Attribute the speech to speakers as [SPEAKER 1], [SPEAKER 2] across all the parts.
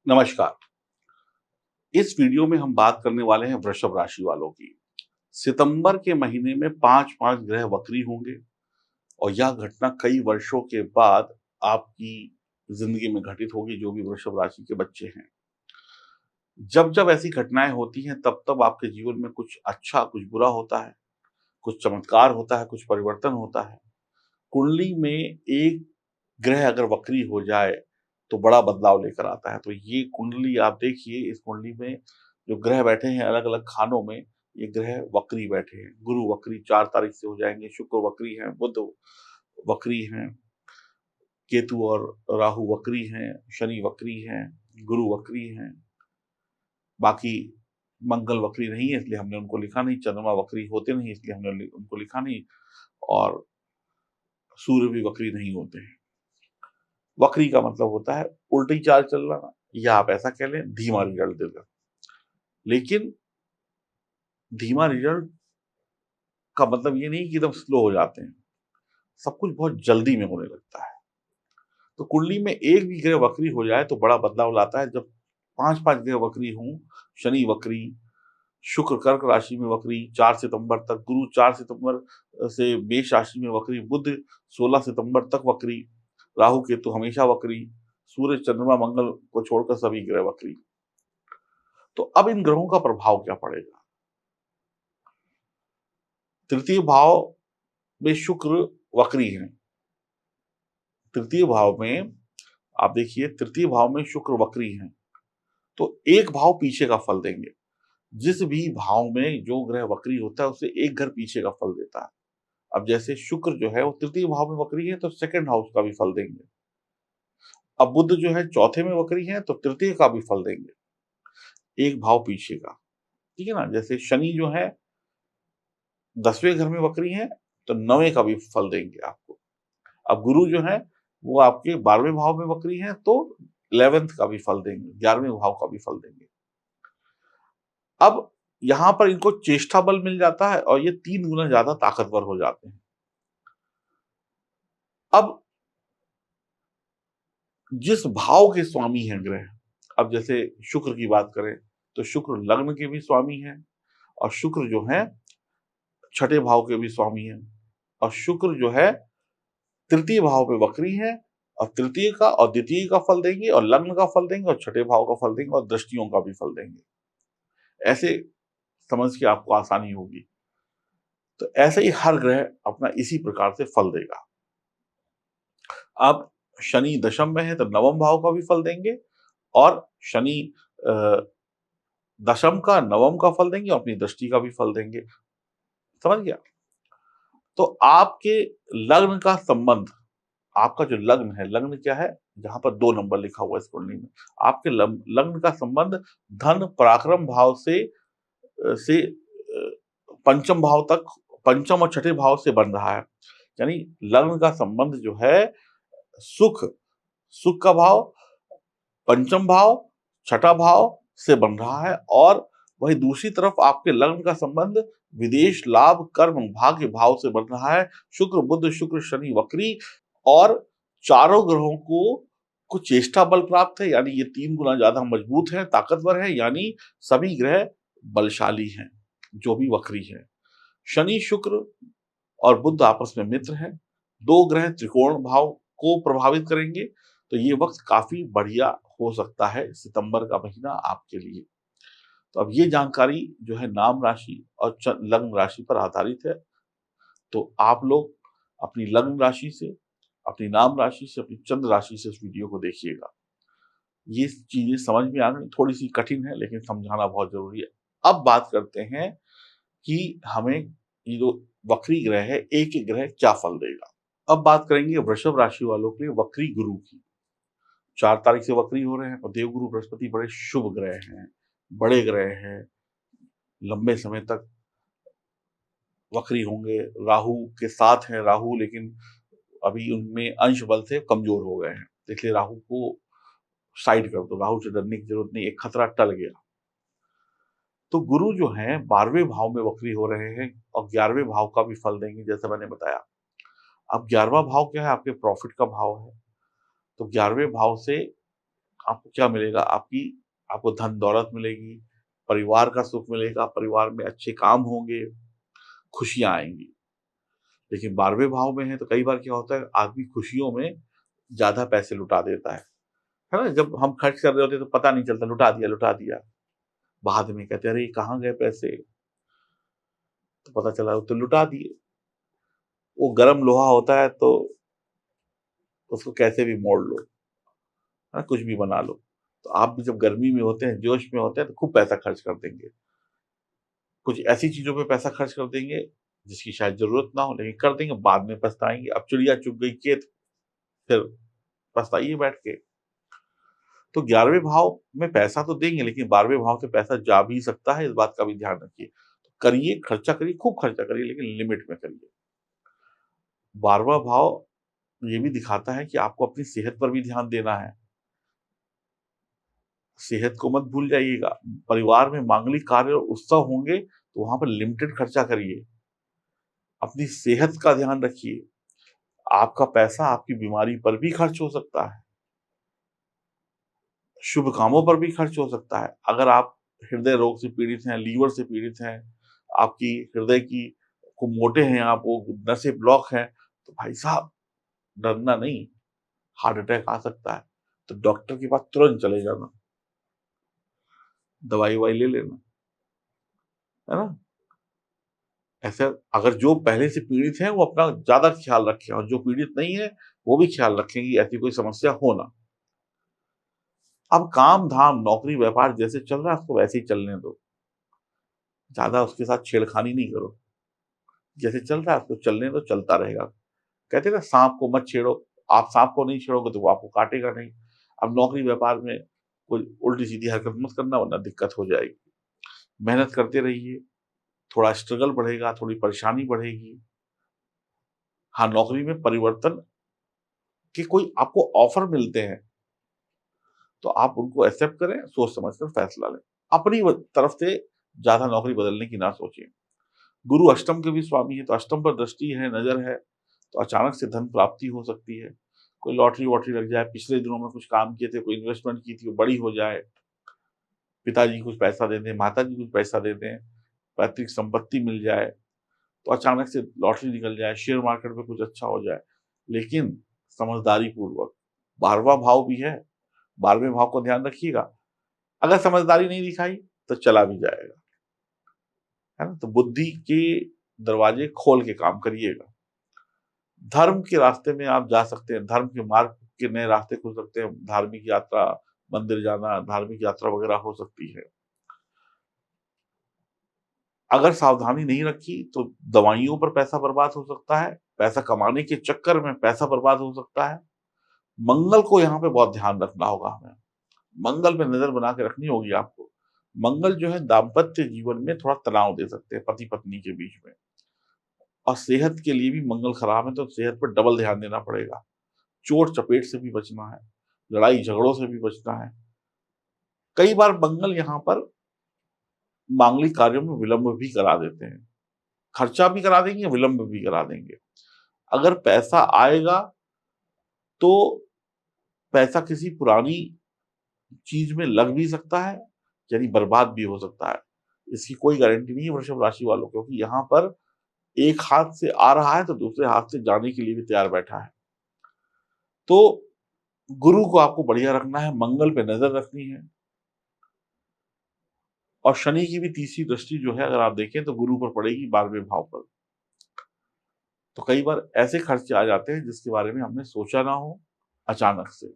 [SPEAKER 1] नमस्कार। इस वीडियो में हम बात करने वाले हैं वृषभ राशि वालों की। सितंबर के महीने में 5-5 ग्रह वक्री होंगे और यह घटना कई वर्षों के बाद आपकी ज़िंदगी में घटित होगी, जो भी वृषभ राशि के बच्चे हैं। जब-जब ऐसी घटनाएँ होती हैं, तब-तब आपके जीवन में कुछ अच्छा, कुछ बुरा होता है, कुछ चमत्कार होता है, कुछ परिवर्तन होता है। कुंडली में एक ग्रह अगर वक्री हो जाए, तो बड़ा बदलाव लेकर आता है। तो ये कुंडली आप देखिए, इस कुंडली में जो ग्रह बैठे हैं अलग-अलग खानों में, ये ग्रह वक्री बैठे हैं। गुरु वक्री 4 तारीख से हो जाएँगे, शुक्र वक्री हैं, बुध वक्री हैं, केतु और राहु वक्री हैं, शनि वक्री हैं, गुरु वक्री हैं। बाकी मंगल वक्री नहीं है, इसलिए हमने उनको लिखा नहीं, चंद्रमा वक्री होते नहीं, इसलिए हमने उनको लिखा नहीं और सूर्य भी वक्री नहीं होते हैं। वक्री का मतलब होता है उल्टी चाल चलना या आप ऐसा कह लें धीमा रिजल्ट देना। लेकिन धीमा रिजल्ट का मतलब ये नहीं कि एकदम स्लो हो जाते हैं। सब कुछ बहुत जल्दी में होने लगता है। तो कुंडली में एक भी ग्रह वक्री हो जाए तो बड़ा बदलाव लाता है। जब 5-5 ग्रह वक्री हों, शनि वक्री, शुक्र कर्क राशि में वक्री 4 सितंबर तक, गुरु 4 सितंबर से मेष राशि में वक्री, बुध 16 सितंबर तक वक्री, राहु केतु हमेशा वक्री, सूर्य चंद्रमा मंगल को छोड़कर सभी ग्रह वक्री। तो अब इन ग्रहों का प्रभाव क्या पड़ेगा? तृतीय भाव में शुक्र वक्री हैं। तृतीय भाव में आप देखिए तृतीय भाव में शुक्र वक्री हैं, तो एक भाव पीछे का फल देंगे। जिस भी भाव में जो ग्रह वक्री होता है उससे एक घर पीछे का फल देता है। अब जैसे शुक्र जो है वो तृतीय भाव में वक्री है तो सेकंड हाउस का भी फल देंगे। अब बुध जो है चौथे में वक्री है तो तृतीय का भी फल देंगे, एक भाव पीछे का। ठीक है ना? जैसे शनि जो है 10वें घर में वक्री है तो 9वें का भी फल देंगे आपको। अब गुरु जो है वो आपके 12वें भाव में वक्री हैं तो 11th का भी फल देंगे, 11वें भाव का भी फल देंगे। अब यहाँ पर इनको चेष्टा बल मिल जाता है और ये 3 गुना ज़्यादा ताकतवर हो जाते हैं। अब जिस भाव के स्वामी हैं ग्रह, अब जैसे शुक्र की बात करें, तो शुक्र लग्न के भी स्वामी हैं और शुक्र जो है छठे भाव के भी स्वामी हैं और शुक्र जो है तृतीय भाव पे वक्री है और तृतीय का और द्वितीय का फल देंगे और लग्न का फल देंगे और छठे भाव का फल देंगे और दृष्टियों का भी फल देंगे। ऐसे समझ के आपको आसानी होगी। तो ऐसे ही हर ग्रह अपना इसी प्रकार से फल देगा। अब शनि दशम में है तो नवम भाव का भी फल देंगे और शनि अ, दशम का नवम का फल देंगे और अपनी दृष्टि का भी फल देंगे। समझ गया? तो आपके लग्न का संबंध, आपका जो लग्न है, लग्न क्या है? जहाँ पर 2 नंबर लिखा हुआ है इस कुंडली में। आपके लग्न का संबंध धन पराक्रम भाव से पंचम भाव तक, पंचम और छठे भाव से बन रहा है। यानी लग्न का संबंध जो है सुख, सुख का भाव, पंचम भाव, छठा भाव से बन रहा है और वहीं दूसरी तरफ आपके लग्न का संबंध विदेश, लाभ, कर्म, भाग्य भाव से बन रहा है। शुक्र, बुध, शुक्र, शनि वक्री और चारों ग्रहों को चेष्टा बल प्राप्त है, यानी ये 3 गुना ज़्यादा मजबूत हैं, ताकतवर हैं, यानी सभी ग्रह बलशाली हैं, जो भी वक्री हैं। शनि, शुक्र और बुध आपस में मित्र हैं। 2 ग्रह त्रिकोण भाव को प्रभावित करेंगे, तो ये वक़्त काफ़ी बढ़िया हो सकता है सितंबर का महीना आपके लिए। तो अब ये जानकारी जो है नाम राशि और लग्न राशि पर आधारित है। तो आप लोग अपनी लग्न राशि से, अपनी नाम राशि से, अपनी चंद्र राशि से इस वीडियो को देखिएगा। ये चीज़ें समझ में आ गई, थोड़ी-सी कठिन है लेकिन समझाना बहुत ज़रूरी है। अब बात करते हैं कि हमें ये जो वक्री ग्रह है, एक-एक ग्रह क्या फल देगा। अब बात करेंगे वृषभ राशि वालों के लिए वक्री गुरु की। 4 तारीख से वक्री हो रहे हैं और देवगुरु बृहस्पति बड़े शुभ ग्रह हैं, बड़े ग्रह हैं, लंबे समय तक वक्री होंगे। राहु के साथ हैं राहु, लेकिन अभी उनमें अंश बल से कमज़ोर हो गए हैं, इसलिए राहु को साइड कर दो, राहु से डरने की ज़रूरत नहीं, एक खतरा टल गया। तो गुरु जो हैं 12वें भाव में वक्री हो रहे हैं और 11वें भाव का भी फल देंगे जैसा मैंने बताया। अब 11वां भाव क्या है? आपके प्रॉफ़िट का भाव है। तो 11वें भाव से आपको क्या मिलेगा? आपको धन दौलत मिलेगी, परिवार का सुख मिलेगा, परिवार में अच्छे काम होंगे, खुशियाँ आएँगी। लेकिन 12वें भाव में है तो कई बार क्या होता है, आदमी खुशियों में ज़्यादा पैसे लुटा देता है ना? जब हम खर्च कर रहे होते हैं तो पता नहीं चलता, लुटा दिया। बाद में कहते हैं, "अरे! कहाँ गए पैसे?" तो पता चला वो तो लुटा दिए। वो गरम लोहा होता है तो उसको कैसे भी मोड़ लो, है ना? कुछ भी बना लो। तो आप भी जब गर्मी में होते हैं, जोश में होते हैं तो खूब पैसा खर्च कर देंगे। कुछ ऐसी चीज़ों पे पैसा खर्च कर देंगे जिसकी शायद ज़रूरत ना हो, लेकिन कर देंगे, बाद में पछताएँगे। अब चिड़िया चुग गई खेत, फिर पछताइए बैठ के। तो 11वें भाव में पैसा तो देंगे, लेकिन 12वें भाव से पैसा जा भी सकता है, इस बात का भी ध्यान रखिए। तो करिए, खर्चा करिए, खूब खर्चा करिए, लेकिन लिमिट में करिए। 12वां भाव ये भी दिखाता है कि आपको अपनी सेहत पर भी ध्यान देना है। सेहत को मत भूल जाइएगा। परिवार में मांगलिक कार्य और उत्सव होंगे, तो वहाँ पर लिमिटेड खर्चा करिए। अपनी सेहत का ध्यान रखिए। आपका पैसा आपकी बीमारी पर भी खर्च हो सकता है। शुभ कामों पर भी खर्च हो सकता है। अगर आप हृदय रोग से पीड़ित हैं, लीवर से पीड़ित हैं, आपकी हृदय की को मोटे हैं आप, वो नसें ब्लॉक हैं, तो भाई साहब डरना नहीं, हार्ट अटैक आ सकता है। तो डॉक्टर के पास तुरंत चले जाना, दवाई-ववाई ले लेना, है ना? ऐसे अगर जो पहले से पीड़ित हैं, वो अपना ज़्यादा ख़्याल रखें और जो पीड़ित नहीं है, वो भी ख़्याल रखें कि ऐसी कोई समस्या हो ना। अब काम-धाम, नौकरी, व्यापार जैसे चल रहा है, उसको वैसे ही चलने दो। ज़्यादा उसके साथ छेड़खानी नहीं करो। जैसे चल रहा है उसको चलने दो, चलता रहेगा। कहते हैं ना साँप को मत छेड़ो, आप साँप को नहीं छेड़ोगे तो वो आपको काटेगा नहीं। अब नौकरी व्यापार में कोई उल्टी-सीधी हरकत मत करना वरना दिक्कत हो जाएगी। मेहनत करते रहिए, थोड़ा स्ट्रगल बढ़ेगा, थोड़ी परेशानी बढ़ेगी। हाँ, नौकरी में परिवर्तन के कोई आपको ऑफ़र मिलते हैं, तो आप उनको एक्सेप्ट करें, सोच समझ कर फैसला लें। अपनी तरफ से ज़्यादा नौकरी बदलने की ना सोचें। गुरु अष्टम के भी स्वामी है, तो अष्टम पर दृष्टि है, नज़र है, तो अचानक से धन प्राप्ति हो सकती है। कोई लॉटरी-वॉटरी लग जाए, पिछले दिनों में कुछ काम किए थे, कोई इन्वेस्टमेंट की थी, वो बड़ी हो जाए, पिताजी कुछ पैसा दे दें, माताजी कुछ पैसा दे दें, पैतृक संपत्ति मिल जाए, तो अचानक से लॉटरी निकल जाए, शेयर मार्केट में कुछ अच्छा हो जाए। लेकिन समझदारी पूर्वक, 12वां भाव भी है, 12वें भाव को ध्यान रखिएगा। अगर समझदारी नहीं दिखाई, तो चला भी जाएगा, है ना? तो बुद्धि के दरवाजे खोल के काम करिएगा। धर्म के रास्ते में आप जा सकते हैं, धर्म के मार्ग के नए रास्ते खुल सकते हैं, धार्मिक यात्रा, मंदिर जाना, धार्मिक यात्रा वगैरह हो सकती है। अगर सावधानी नहीं रखी तो दवाइयों पर पैसा बर्बाद हो सकता है, पैसा कमाने के चक्कर में पैसा बर्बाद हो सकता है। मंगल को यहाँ पे बहुत ध्यान रखना होगा हमें, मंगल पे नज़र बना के रखनी होगी आपको। मंगल जो है दाम्पत्य जीवन में थोड़ा तनाव दे सकते हैं पति-पत्नी के बीच में और सेहत के लिए भी मंगल खराब है तो सेहत पर डबल ध्यान देना पड़ेगा। चोट-चपेट से भी बचना है, लड़ाई-झगड़ों से भी बचना है। कई बार मंगल यहाँ पर मांगलिक कार्यों में विलंब भी करा देते हैं। खर्चा भी करा देंगे, विलंब भी करा देंगे। अगर पैसा आएगा तो पैसा किसी पुरानी चीज़ में लग भी सकता है, यानी बर्बाद भी हो सकता है। इसकी कोई गारंटी नहीं है वृषभ राशि वालों को क्योंकि यहाँ पर एक हाथ से आ रहा है तो दूसरे हाथ से जाने के लिए भी तैयार बैठा है। तो गुरु को आपको बढ़िया रखना है, मंगल पे नज़र रखनी है और शनि की भी तीसरी दृष्टि जो है अगर आप देखें तो गुरु पर पड़ेगी 12वें भाव पर। तो कई बार ऐसे खर्चे आ जाते हैं जिसके बारे में हमने सोचा ना हो अचानक से।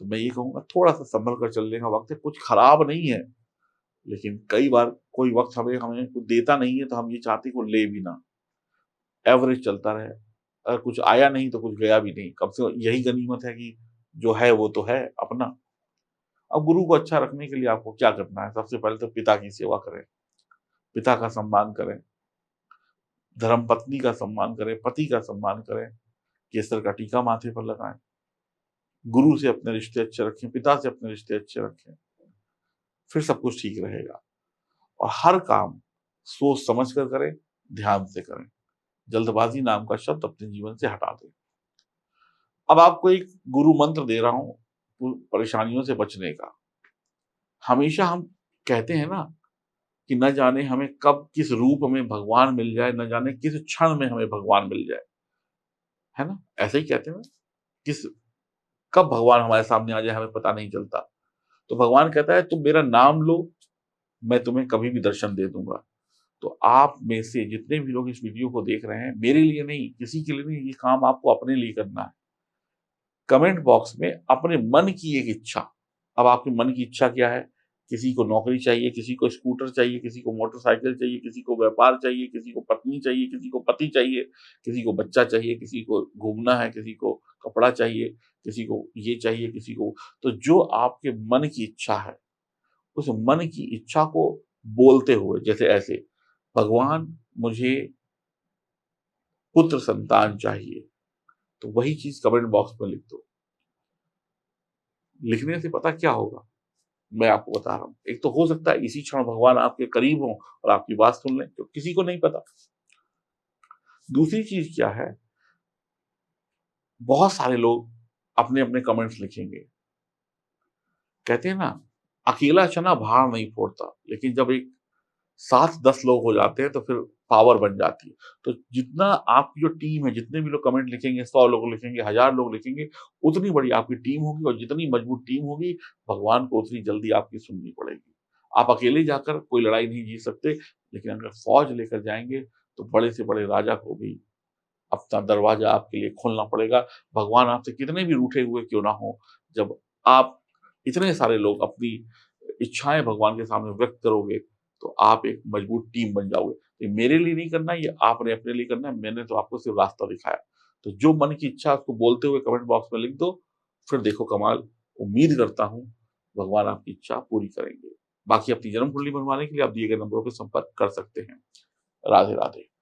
[SPEAKER 1] तो मैं ये कहूँगा थोड़ा-सा सँभल कर चलने का वक़्त है, कुछ खराब नहीं है, लेकिन कई बार कोई वक़्त हमें हमें कुछ देता नहीं है तो हम ये चाहते हैं कि वो ले भी ना, एवरेज चलता रहे। अगर कुछ आया नहीं तो कुछ गया भी नहीं, कम से कम यही गनीमत है कि जो है वो तो है अपना। अब गुरु को अच्छा रखने के लिए आपको क्या करना है? सबसे पहले तो पिता की सेवा करें, पिता का सम्मान करें, धर्मपत्नी का सम्मान करें, पति का सम्मान करें, केसर का टीका माथे पर लगाएँ, गुरु से अपने रिश्ते अच्छे रखें, पिता से अपने रिश्ते अच्छे रखें, फिर सब कुछ ठीक रहेगा। और हर काम सोच समझ कर करें, ध्यान से करें। जल्दबाज़ी नाम का शब्द अपने जीवन से हटा दें। अब आपको एक गुरु मंत्र दे रहा हूँ, परेशानियों से बचने का। हमेशा हम कहते हैं ना कि न जाने हमें कब किस रूप में भगवान मिल जाए, न जाने किस क्षण में हमें भगवान मिल जाए, है ना? ऐसे ही कहते हैं ना, किस कब भगवान हमारे सामने आ जाए हमें पता नहीं चलता। तो भगवान कहता है तुम मेरा नाम लो, मैं तुम्हें कभी भी दर्शन दे दूँगा। तो आप में से जितने भी लोग इस वीडियो को देख रहे हैं, मेरे लिए नहीं, किसी के लिए नहीं, ये काम आपको अपने लिए करना है। कमेंट बॉक्स में अपने मन की एक इच्छा, अब आपके मन की इच्छा क्या है? किसी को नौकरी चाहिए, किसी को स्कूटर चाहिए, किसी को मोटरसाइकिल चाहिए, किसी को व्यापार चाहिए, किसी को पत्नी चाहिए, किसी को पति चाहिए, किसी को बच्चा चाहिए, किसी को घूमना है, किसी को कपड़ा चाहिए, किसी को ये चाहिए, किसी को तो जो आपके मन की इच्छा है, उस मन की इच्छा को बोलते हुए जैसे ऐसे, भगवान मुझे पुत्र संतान चाहिए, तो वही चीज़ कमेंट बॉक्स में लिख दो। लिखने से पता क्या होगा? मैं आपको बता रहा हूँ। एक तो हो सकता है इसी क्षण भगवान आपके करीब हों और आपकी बात सुन लें, तो किसी को नहीं पता। दूसरी चीज़ क्या है, बहुत सारे लोग अपने-अपने कमेंट्स लिखेंगे। कहते हैं ना, अकेला चना भार नहीं फोड़ता, लेकिन जब एक 7-10 लोग हो जाते हैं तो फिर पावर बन जाती है। तो जितना आपकी जो टीम है, जितने भी लोग कमेंट लिखेंगे, 100 लोग लिखेंगे, 1000 लोग लिखेंगे, उतनी बड़ी आपकी टीम होगी और जितनी मजबूत टीम होगी, भगवान को उतनी जल्दी आपकी सुननी पड़ेगी। आप अकेले जाकर कोई लड़ाई नहीं जीत सकते, लेकिन अगर फौज लेकर जाएँगे, तो बड़े से बड़े राजा को भी अपना दरवाज़ा आपके लिए खोलना पड़ेगा। भगवान आपसे कितने भी रूठे हुए क्यों ना हों, जब आप इतने सारे लोग अपनी इच्छाएँ भगवान के सामने व्यक्त करोगे, तो आप एक मजबूत टीम बन जाओगे। ये मेरे लिए नहीं करना, ये आपने अपने लिए करना है, मैंने तो आपको सिर्फ़ रास्ता दिखाया। तो जो मन की इच्छा है उसको बोलते हुए कमेंट बॉक्स में लिख दो, फिर देखो कमाल। उम्मीद करता हूँ, भगवान आपकी इच्छा पूरी करेंगे। बाकी अपनी जन्म कुंडली बनवाने के लिए आप दिए गए नंबरों पे संपर्क कर सकते हैं। राधे, राधे।